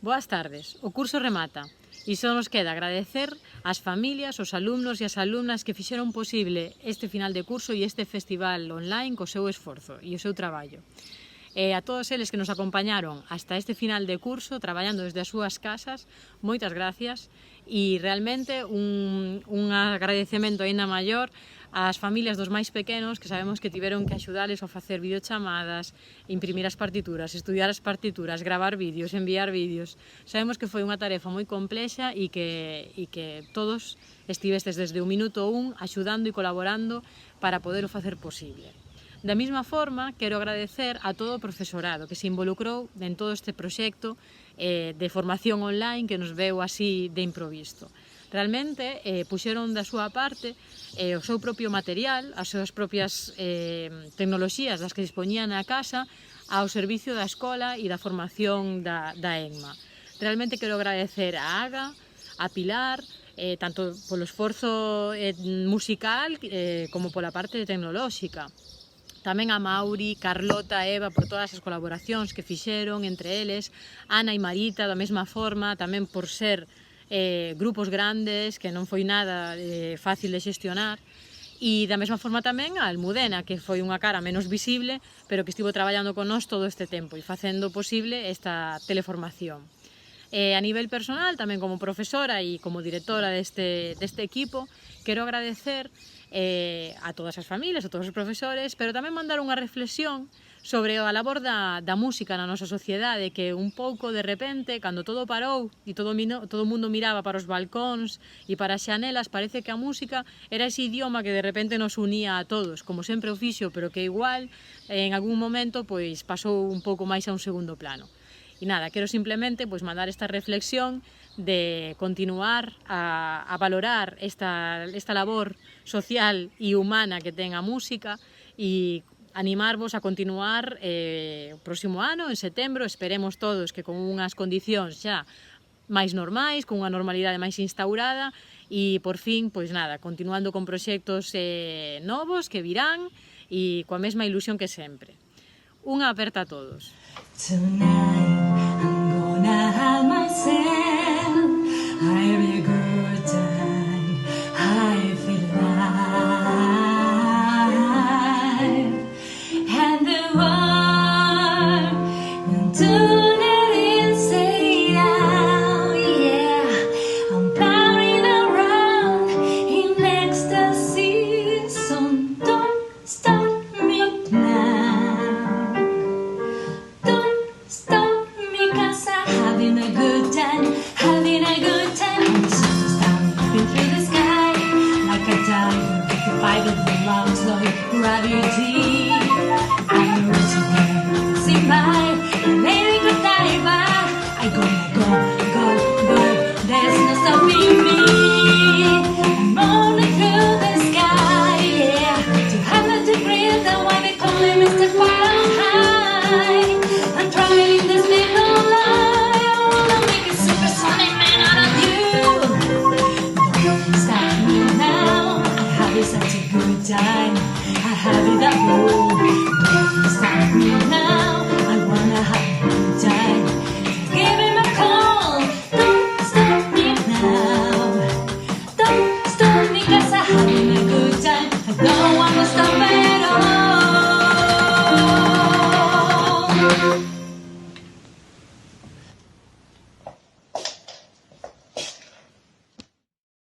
Boas tardes, o curso remata e só nos queda agradecer ás familias, aos alumnos e ás alumnas que fixeron posible este final de curso e este festival online co seu esforzo e o seu traballo. E a todos eles que nos acompañaron hasta este final de curso, traballando desde as súas casas, moitas gracias e realmente un agradecemento aínda maior ás familias dos máis pequenos que sabemos que tiveron que axudales a facer videochamadas, imprimir as partituras, estudiar as partituras, gravar vídeos, enviar vídeos. Sabemos que foi unha tarefa moi complexa e que todos estivestes desde o minuto 1 axudando e colaborando para poder o facer posible. Da mesma forma, quero agradecer a todo o profesorado que se involucrou en todo este proxecto de formación online que nos veu así de improvisto. Realmente puxeron da súa parte o seu propio material, as súas propias tecnoloxías das que dispoñían na casa ao servicio da escola e da formación da ENMA. Realmente quero agradecer a Aga, a Pilar, tanto polo esforzo musical como pola parte tecnolóxica. Tamén a Mauri, Carlota, Eva, por todas as colaboracións que fixeron entre eles, Ana e Marita, da mesma forma, tamén por ser grupos grandes, que non foi nada fácil de xestionar, e da mesma forma tamén a Almudena, que foi unha cara menos visible, pero que estivo traballando con nós todo este tempo e facendo posible esta teleformación. A nivel personal, tamén como profesora e como directora deste equipo, quero agradecer a todas as familias, a todos os profesores, pero tamén mandar unha reflexión sobre a labor da música na nosa sociedade, que un pouco de repente, cando todo parou e todo o mundo miraba para os balcóns e para as xanelas, parece que a música era ese idioma que de repente nos unía a todos, como sempre o fixo, pero que igual en algún momento pasou un pouco máis a un segundo plano. E nada, quero simplemente mandar esta reflexión de continuar a valorar esta labor social e humana que ten a música e animarvos a continuar o próximo ano, en setembro, esperemos todos que con unhas condicións xa máis normais, con unha normalidade máis instaurada e, por fin, continuando con proxectos novos que virán e coa mesma ilusión que sempre. Unha aperta a todos. Tonight I'm gonna have myself a very good time. I feel alive, and the world will turn it inside out. Yeah, I'm powering around in ecstasy, so don't stop me now. Stop me, 'cause I'm having a good time, having a good time. And the sun is down, leaping through the sky like a diver, occupied with the lungs like gravity. I'm racing here, sing by, very good diver. I'm gonna go, go, go. There's no stopping me. I'm rolling through the sky, yeah. 200 degrees, that's why they call me Mr. Fahrenheit. I'm trying this little lie. I wanna make a supersonic man out of you. Don't stop me now. I'm having such a good time. I have it up low. Don't stop me now. I wanna have a good time. Just give him a call. Don't stop me now. Don't stop me, 'cause I'm having a good time. I don't wanna stop at all.